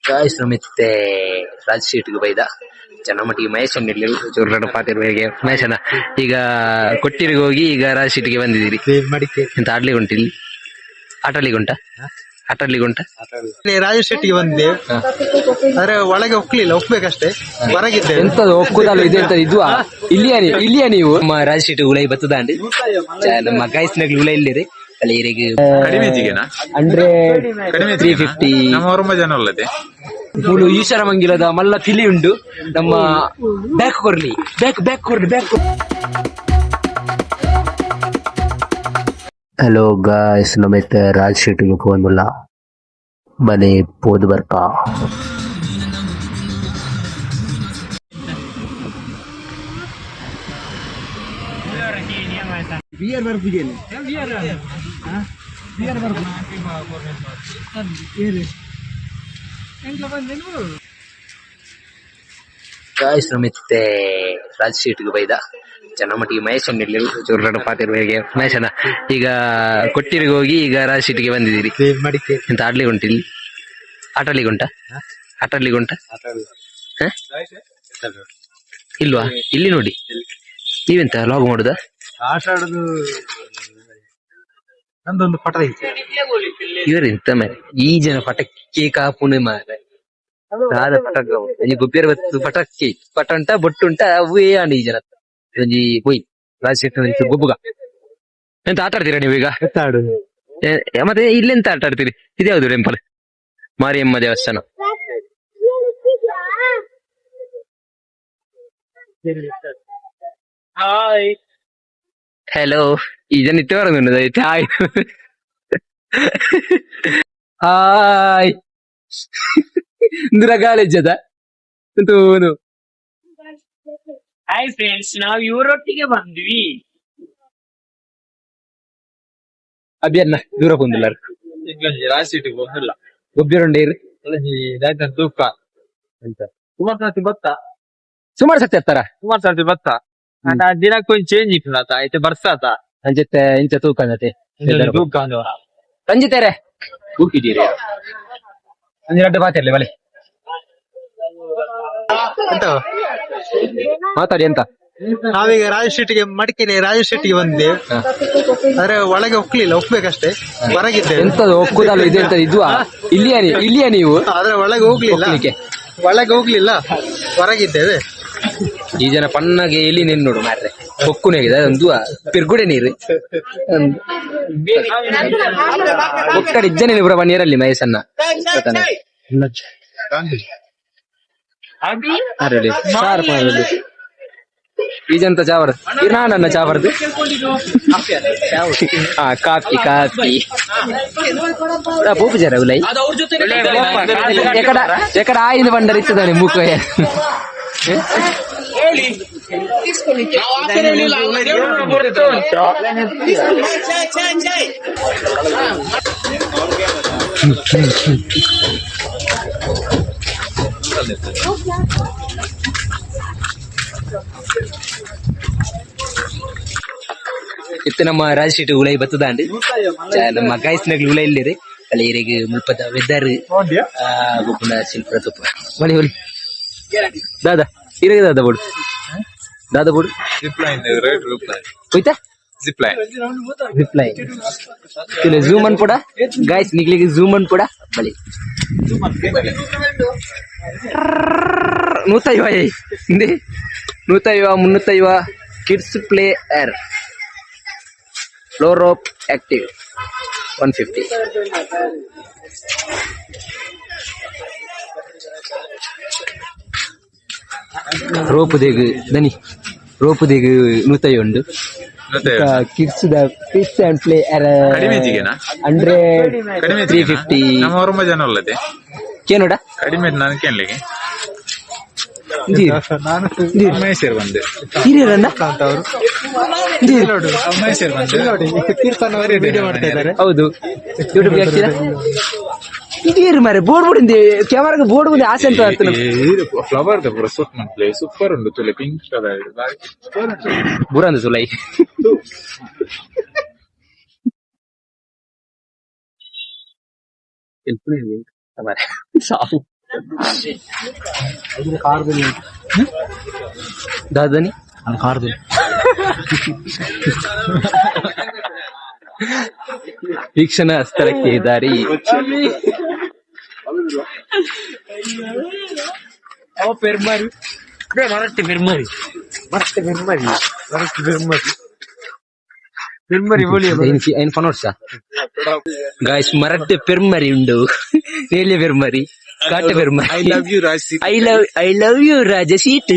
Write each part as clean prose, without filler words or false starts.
Guys ನಮಿತ್ತೆ Raj ಶೀಟ್ಗೆ ಬೈದ ಜನಮಟ್ಟಿಗೆ ಮಹೇಶ್ ಅಂಗಡಿ ಚೂರ್ರಡ ಪಾತಿರ್ಬೇಗೆ ಮಹೇಶ್ ಅಣ್ಣ ಈಗ ಕೊಟ್ಟಿರಿಗೆ ಹೋಗಿ ಈಗ ರಾಜ್ ಶೀಟ್ಗೆ ಬಂದಿದ್ದೀರಿ ಎಂತ ಆಡ್ಲಿಕ್ಕೆ ಉಂಟು ಇಲ್ಲಿ ಆಟಾಡ್ಲಿಕ್ಕೆ ಉಂಟಾ ಆಟಾಡ್ಲಿಕ್ಕೆ ಉಂಟಾ ರಾಜು ಶೆಟ್ಟಿಗೆ ಬಂದಿದೆ ಆದ್ರೆ ಒಳಗೆ ಒಕ್ಕಲಿಲ್ಲ ಒಪ್ಬೇಕಷ್ಟೇ ಹೊರಗಿದ್ದೆ ಎಂತದು ಒಕ್ಕುದಲ್ಲ ಇದೆ ಅಂತ ಇದು ಇಲ್ಲಿಯ ನೀವು ನಮ್ಮ ರಾಜ್ ಶೀಟ್ ಉಳೈ ಬತ್ತದಾಂಡಿ ನಮ್ಮ ಗಾಯ್ಸ್ನಾಗ್ಲಿ ಉಳ ಇಲ್ಲಿರಿ ಕಲಿಯರಿಗೆ ಅಂದ್ರೆ 350 ಮೂಲು ಈಶ್ವರ ಮಂಗಿಲದ ಮಲ್ಲ ತಿಳಿ ಉಂಟು ನಮ್ಮ ಬ್ಯಾಕ್ ಕೊರ್ಲಿ ಬ್ಯಾಕ್ हेलो गाइस नमस्ते राज शेट्टी को फोन बोला मने पोद बरका बियर बर्फ गेले बियर बर्फ ಗಾಯ್ಸ್ ನಮಿತ್ತೆ ರಾಜ್ ಶೀಟ್ಗೆ ಬೈದ ಜನಮಟ್ಟಿಗೆ ಮಹೇಶ್ ಅಂಗಡಿ ಚೂರ್ರಡ ಪಾತಿರ್ಬೇಗೆ ಮಹೇಶ್ ಅಣ್ಣ ಈಗ ಕೊಟ್ಟಿರಿಗೆ ಹೋಗಿ ಈಗ ರಾಜ್ ಶೀಟ್ಗೆ ಬಂದಿದ್ದೀರಿ ಎಂತ ಆಡ್ಲಿಕ್ಕೆ ಉಂಟು ಇಲ್ಲಿ ಆಟಾಡ್ಲಿಕ್ಕೆ ಉಂಟಾ ಇಲ್ವಾ ಇಲ್ಲಿ ನೋಡಿ ನೀವೆಂತ ಲಾಗ್ ಮಾಡುದ ಆಟ ಆಡುದು ನಂದೊಂದು ಪಟ ಐತೆ ಇವರೆಂತ ಮೇಲೆ ಈ ಜನ ಪಟಕ್ಕೆ ಕಾಪುನೆ ಮಾರ ಪಟಕ ಗೊಬ್ಬರ ಪಟಕ್ಕೆ ಪಟ ಉಂಟ ಬೊಟ್ಟು ಉಂಟ ಅವೇ ಆಂಡ ಈ ಜನ ಒಂಜಿ ಹೋಯ್ ರಾಜ್ ಶೀಟ್ ಗೊಬ್ಬುಗ ಎಂತ ಆಟ ಆಡ್ತೀರಾ ನೀವು ಈಗ ಮತ್ತೆ ಇಲ್ಲೆಂತ ಆಟ ಆಡ್ತೀರಿ ಇದ್ಯಾವ್ದು ಟೆಂಪಲ್ ಮಾರಿಯಮ್ಮ ದೇವಸ್ಥಾನ ಹಲೋ ಈ ಜನ ಇತ್ತೆ ಬರೋದು ಹಾಯ್ ಹಾಯ್ ಕಾಲೇಜದ ಹಾಯ್ ಫ್ರೆಂಡ್ಸ್ ನಾವು ಇವರೊಟ್ಟಿಗೆ ಬಂದ್ವಿ ಅಭಿಯನ್ನ ದೂರ ಬಂದಿಲ್ಲ ರಾಜ್ ಸೀಟಿಗೆ ಹೋಗಿಲ್ಲ ಗೊಬ್ಬರ ತೂಕ ಅಂತ ಸುಮಾರು ಸರ್ತಿ ಬತ್ತ ಸುಮಾರು ಸತಿ ಇರ್ತಾರ ಸುಮಾರು ಸರ್ತಿ ಬತ್ತ ದಿನಕ್ಕೆ ಒಂದು ಚೇಂಜ್ ಇತ್ತು ಆಯ್ತು ಬರ್ಸಾತ ಅಂಜತ್ತೆ ಇಂಚ ತೂಕ ಅಂಜತೆ ತೂಕ ಸಂಜಿತಾರೆ ಕೂಗಿದ್ದೀರಿ ಅಂಜಿ ರಡ್ಡು ಮಾತಿರ್ಲಿ ಬಲೆ ಮಾತಾಡಿ ಅಂತ ನಾವೀಗ ರಾಜು ಶೆಟ್ಟಿಗೆ ಮಡಿಕೇರಿ ರಾಜು ಶೆಟ್ಟಿಗೆ ಬಂದಿದ್ದೇವೆ ಆದ್ರೆ ಒಳಗೆ ಒಕ್ಕಲಿಲ್ಲ ಒಪ್ಬೇಕಷ್ಟೇ ಹೊರಗಿದ್ದೆ ಎಂತದು ಒಕ್ಕುದಲ್ಲ ಇದೆ ಅಂತ ಇದು ಇಲ್ಲಿಯ ನೀವು ಆದ್ರೆ ಒಳಗೆ ಹೋಗ್ಲಿಲ್ಲ ಹೊರಗಿದ್ದೇವೆ ಈ ಜನ ಪಣ್ಣಗೆ ಎಲ್ಲಿ ನಿನ್ ನೋಡು ಮಾರ್ರೆ ಕೊಕ್ಕುನೇಗಿದೆ ಅದೊಂದು ಪಿರ್ಗುಡೆ ನೀರು ಒಕ್ಕಡೆ ಇಜ್ಜನೆ ಬ್ರವ ನೀರಲ್ಲಿ ಮಹೇಶನ್ನ ಈಜಂತ ಚಾವರ್ ನಾನನ್ನ ಚಾವರ್ದು ಕಾಫಿ ಪೂಪು ಜರ ಉಲೈ ಎಕಡ ಆಯ್ದು ಬಂಡರ್ ಇತ್ತದಾನೆ ಮೂಕ ಇತ್ತು ನಮ್ಮ ರಾಜ್ ಶೀಟ್ ಉಳೈ ಬತ್ತದಾಂಡ್ ನಮ್ಮ ಗಾಯ್ಸ್ನಾಗ್ಲಿ ಉಳ ಇಲ್ಲಿರಿ ಕಲಿಯರಿಗೆ ಮುಲ್ಪದ ವೆದರ್ ಗೊಬ್ಬನ ಶಿಲ್ಪ ತುಪ್ಪ ಮನೆ ಹೊಲಿ ದಾದಾ ಇರಗೆ ದಾದಾ ಬೋಡು ಹೋಯ್ತಾ ಜಿಪ್ಲೈನ್ ತಿಲೆ ಝೂಮ್ ಅನ್ ಪಡ ಗಾಯ್ಸ್ ನಿಗ್ಲಿಗೆ ಝೂಮ್ ಅನ್ ಪಡ ಬಲಿ 150 350 kids play air flow rope active 150 rope ದೇಗ್ ದನಿ ರೋಪ್ ದೇಗ್ 150 ಉಂಡು ಕಿಡ್ಸ್ ಅಂಡ್ ಪ್ಲೇ ಏರ್ 350 ಕೇನೋಡ ಕಡಿಮೆ ನಾನು ಕೇಳಲಿಕ್ಕೆ ಮೈಸೂರು ಬಂದೆ ಹೌದು ಯೂಟ್ಯೂಬ್ ಹಾಕ್ತೀರಾ ಇದೇರು ಮಾರೆ ಬೋರ್ಡ್ ಬಿಡಿಂದೆ ಕ್ಯಾಮರಾಗೆ ಬೋರ್ಡ್ ಬಂದು ಆಸೆ ಅಂತ ಫ್ಲವರ್ ಸೂಪರ್ ಉಂಟು ತುಲೆ ಪಿಂಕ್ ಕಲರ್ ಬುರಂದು ಸುಲೈ ಸಾವು ದಾದನಿ ವೀಕ್ಷಣಾ ಸ್ಥಳಕ್ಕೆ ದಾರಿ. ఆయన పనొచ్చా గాయస్ మరట్టే పెరుమరి ఉండు నేలే పెరుమరి కాట పెరుమరి. I love you, Raj. I love you Raja ಸೀಟ್.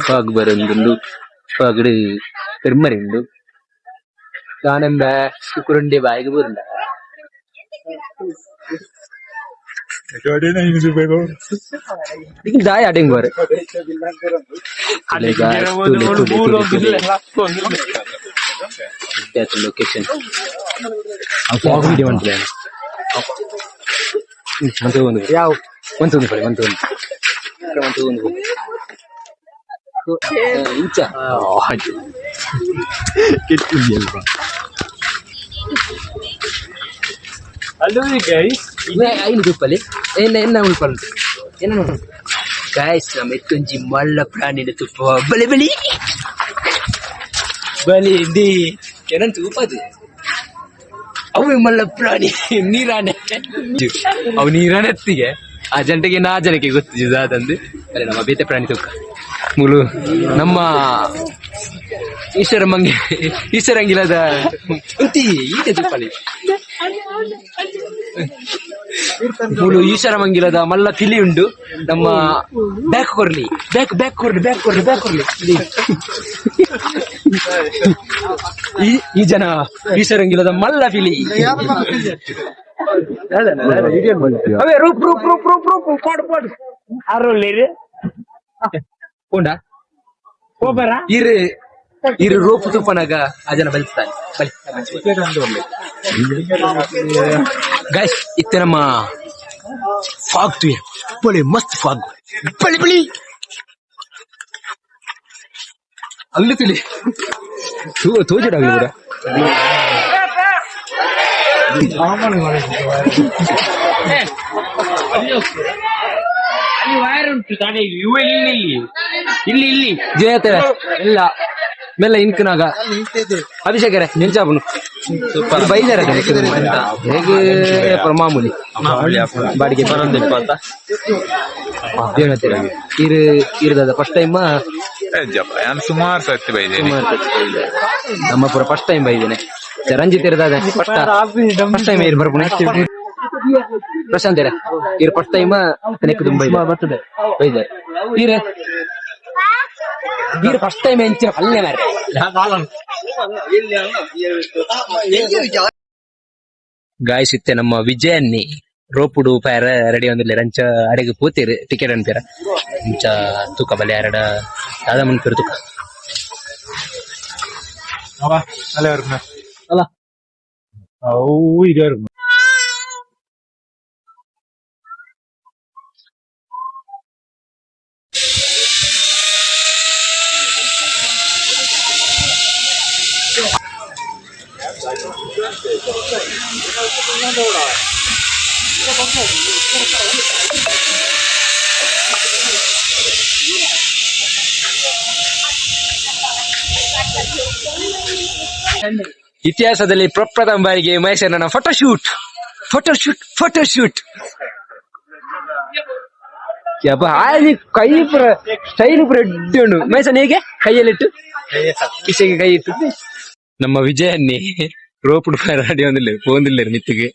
ಪಾಗ್ ಬರಂದುಂಡು ಪಾಗಡು ಪೆರ್ಮರಿ ಉಂಡು ತಾನೆಂಬ ಶುಕ್ರುಂಡೆ ಬಾಯಿಗೆ ಬರುಂಡ ದಾಯ ಅಡೆಂಗ್ ಬಾರೆ ಲೊಕೇಶನ್ ವಿಡಿಯೋ ಮಾಡ್ತೀವಿ ಯಾವ ಒಂದು ಪಡೆ ಒಂದು ಇಂಚ ಐದು ರೂಪಾಯಿ ಎನ್ನ ಉಳ್ಪಲ್ ಏನ ಗಾಯ್ಸ್ ಮೆತ್ತೊಂಜಿ ಮಳ್ಳ ಪ್ರಾಣಿನ ತುಪ್ಪ ಬಲಿ ಬಲಿ ಬಲಿ ಇಂದಿ ಏನಂತ ಉಪ್ಪದು ಅವು ಮಳ್ಳ ಪ್ರಾಣಿ ನೀರಾನೆ ಅವು ನೀರಾನೆತ್ತಿಗೆ ಆ ಜನತೆಗೆ ನಾ ಜನಕ್ಕೆ ಗೊತ್ತಿದ್ದು ಅದಂದು ಅರೆ ನಮ್ಮ ಬೇತೆ ಪ್ರಾಣಿ ತುಕ್ಕ ಮುಲು ನಮ್ಮ ಈಶ್ವರಂಗಿಲದ ಈತೆ ತುಪ್ಪಲಿ ಮುಲು ಈಶ್ವರಮಂಗಿಲದ ಮಲ್ಲ ತಿಳಿ ಉಂಡು ನಮ್ಮ ಬ್ಯಾಕ್ ಕೊರ್ಲಿ ಬ್ಯಾಕ್ ಕೊರ್ಲಿ ಈ ಜನ ಈಶ್ವರಂಗಿಲದ ಮಲ್ಲ ಫಿಲಿ ಅವೇ ರೂಪ್ ಪಾಡು ಅರೊಳ್ಳಿರಿ ಪೋಂಡ ಹೋಬರ ಇರು ರೋಪು ತುಪ್ಪನಾಗ ಆ ಜನ ಬಲಿಸ್ತಾನೆ ಗೈಸ್ ಇತ್ತೆ ನಮ್ಮ ಫಾಗ್ ತುಯ ಬೊಲೆ ಮಸ್ತ್ ಫಾಗ್ ಬಳಿ ಬಳಿ ಅಲ್ಲಿ ತಿಳಿ ತೋಜಡಾಗಲಿ ಬರ ಅಲ್ಲಿ ವೈರ್ ಉಂಟು ತಡೆ ಇವ ಇಲ್ಲಿ ಜಯತೆ ಎಲ್ಲ ಮೆಲ್ಲ ಇಂಕನಾಗ ಅಭಿಷೇಕರೇ ನಿಲ್ಚಾಪನು ಬೈದಾರ ಹೇಗೆ ಮಾಮೂಲಿ ಬಾಡಿಗೆ ಬರೋದಿಪ್ಪ ಅಂತ ಹೇಳ್ತೀರ ಇರದ ಫಸ್ಟ್ ಟೈಮ್ ನಾನು ಸುಮಾರು ಸರ್ತಿ ಬೈದೇನೆ ನಮ್ಮ ಪೂರ ಫಸ್ಟ್ ಟೈಮ್ ಬೈದೇನೆ ರಂಜಿತ್ ಇರದ ಫಸ್ಟ್ ಟೈಮ್ ಇರ್ ಬರ್ಬೋದು ಪ್ರಶಾಂತ್ ಇರ್ ಫಸ್ಟ್ ಟೈಮ್ ತನಕ ತುಂಬ ಬರ್ತದೆ ಬೈದಾರೆ మీరు ఫస్ట్ టైం ఎంచిన పల్లె ಗಾಯ್ಸ್ ಇತ್ತೆ ನಮ್ಮ ವಿಜಯನ್ನಿ ರೋಪುಡು ಪೇರ ರೆಡಿ ಒಂದಿಲ್ಲ ರಂಚ ಅಡೆಗೆ ಪೋತೀರಿ ಟಿಕೆಟ್ ಅನ್ಪೇರ ಇಂಚ ತೂಕ ಬಲೆ ಎರಡ ದಾದ ಮನ್ಪೇರು ತೂಕ ಅಲ್ಲ ಅವು ಈಗ ಇತಿಹಾಸದಲ್ಲಿ ಪ್ರಪ್ರಥಮ ಬಾರಿಗೆ ಮೈಸೂರಿನ ಫೋಟೋಶೂಟ್ ಕೈ ಪುರ ಸ್ಟೈಲ್ ಪುರ ಎಡ್ಡಿ ಉಂಡು ಮೈಸೂರು ಹೇಗೆ ಕೈಯಲ್ಲಿಟ್ಟು ಕಿಸೆಗೆ ಕೈ ಇಟ್ಟು ನಮ್ಮ ವಿಜಯನ್ನಿ ರೋಪುಡು ರೆಡಿ ಒಂದಿಲ್ಲ ಮಿತ್ತಿಗೆ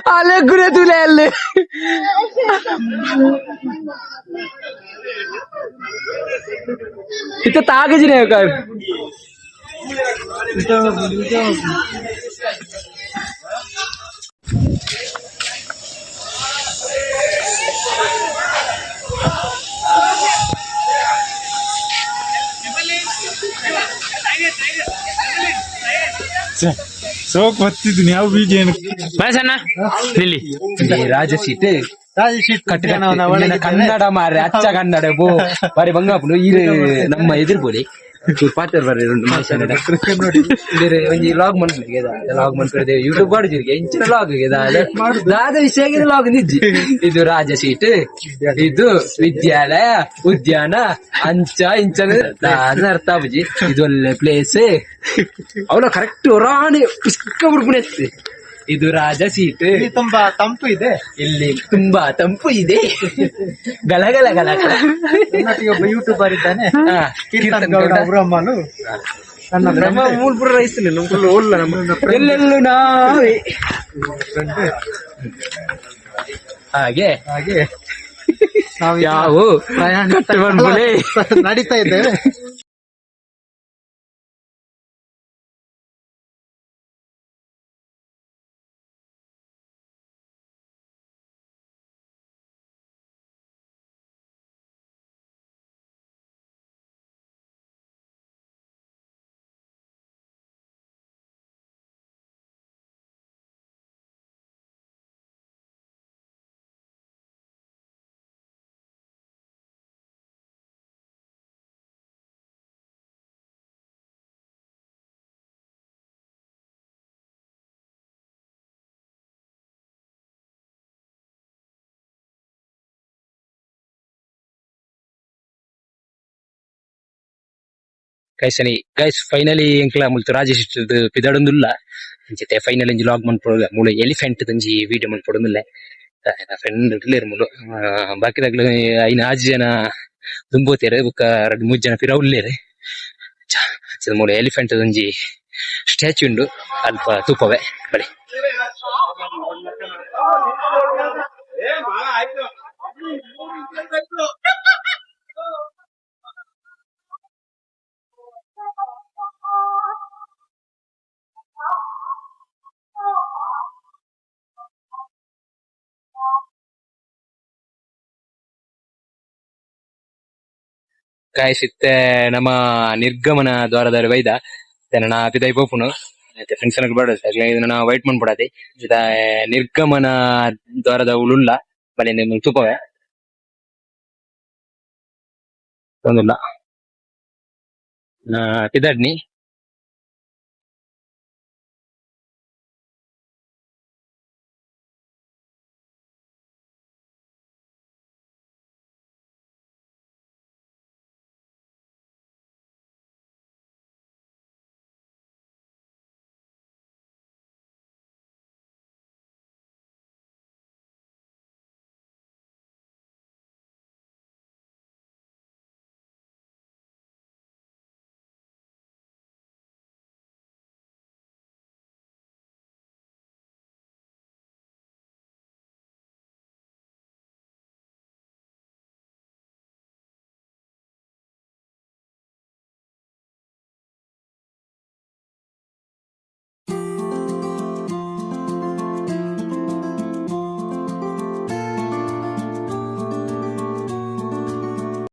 Ale gure tule alle इथं तागच नाही काय ಸೋಕ್ ಬತ್ತಿದ್ ನಾವು ಬೀಜ ಏನು ಮಹೇಶಣ್ಣ ನಿಲ್ಲಿ ರಾಜ ಸೀಟ್ ರಾಜ ಶೀಟ್ ಕನ್ನಡ ಮಾರ್ರೆ ಅಚ್ಚ ಕನ್ನಡ ಬೋ ಬಾರಿ ಬಂಗಾಪುಲು ಇದು ನಮ್ಮ ಎದುರ್ಬೋಲಿ ಪಾತ್ರ ಬರ್ರಿ ಒಂಜಿ ಲಾಗ್ ಮನ್ಪುಲಿಗೆ ಲಾಗ್ ಮನ್ಪುರದೆ ಯೂಟ್ಯೂಬ್ ಮಾಡಿದಿರಿಗೆ ಇಂಚಿನ ಲಾಗ್ ದಾದ ವಿಷಯ ಲಾಗ್ ನಿಜ್ಜಿ ಇದು ರಾಜ ಸೀಟ್ ಇದು ವಿದ್ಯಾಲಯ ಉದ್ಯಾನ ಅಂಚ ಇಂಚನ ಅರ್ಥ ಬುಜಿ ಇದು ಒಳ್ಳೆ ಪ್ಲೇಸ್ ಅವಳ ಕರೆಕ್ಟ್ ರಾಣಿ ಪುಷ್ಕ ಬಿಡ್ಪುಣೆ ಇದು ರಾಜ ಸೀಟ್ ತುಂಬಾ ತಂಪು ಇದೆ. ಇಲ್ಲಿ ತುಂಬಾ ತಂಪು ಇದೆ ಗಲಗಲ ಗಲಗಲ ನನ್ನೊಟ್ಟಿಗೆ ಒಬ್ಬ ಯೂಟ್ಯೂಬರ್ ಇದ್ದಾನೆ, ಹಾ, ಕೀರ್ತನ್ ಗೌಡ ಬ್ರಹ್ಮನು. ನನ್ನ ನಮ್ಮ ಮೂಲ್ಪುರ ರೈಸ್ ಎಲ್ಲೆಲ್ಲೂ ನಾವೇ ಹಾಗೆ ಹಾಗೆ ನಾವು ಯಾವ ಪ್ರಯಾಣ ನಡೀತಾ ಇದ್ದೇವೆ. ಕೈಸನಿ ಗೈಸ್ ಫೈನಲಿ ಎಂಕ್ಲ ಮುಲ್ತು ರಾಜೇಶ್ ಪಿದಾಡೊಂದುಲ್ಲ ಅಂಚತೆ ಫೈನಲ್ ಒಂಜಿ ಲಾಗ್ ಮನ್ಪೊಡು ಮೂಲ ಎಲಿಫೆಂಟ್ ದಂಜಿ ವಿಡಿಯೋ ಮನ್ಪೊಡೊಂದುಲ್ಲೆ ಫ್ರೆಂಡ್ ಇರ್ಲೇರು ಮೂಲು ಬಾಕಿದಾಗ್ಲು ಐನ 6 ಜನ ದುಂಬೋತೇರು ಬೊಕ್ಕ 2-3 ಜನ ಪಿರ ಉಲ್ಲೇರು ಮೂಲ ಎಲಿಫೆಂಟ್ ದಂಜಿ ಸ್ಟ್ಯಾಚ್ಯೂ ಉಂಡು ಅಲ್ಪ ತೂಪವೆ ಬಳಿ ಗಾಯ್ಸ್ ಇತ್ತೆ ನಮ್ಮ ನಿರ್ಗಮನ ದ್ವಾರದ ಬೈದ ನನ್ನ ಪಿದೈ ಪೋಪುನು ಮತ್ತೆ ಫ್ರೆಂಡ್ಸ್ ಅನ್ನ ಬೇಡ ಇದನ್ನ ವೈಟ್ ಮಾಡ್ಬಿಡತಿ ಇದ ನಿರ್ಗಮನ ದ್ವಾರದ ಉಳುಲ್ಲ ಬಲೆ ನಿಮ್ಮ ತುಪ್ಪವೇ ತೊಂದಿಲ್ಲ ಪಿದಡ್ನಿ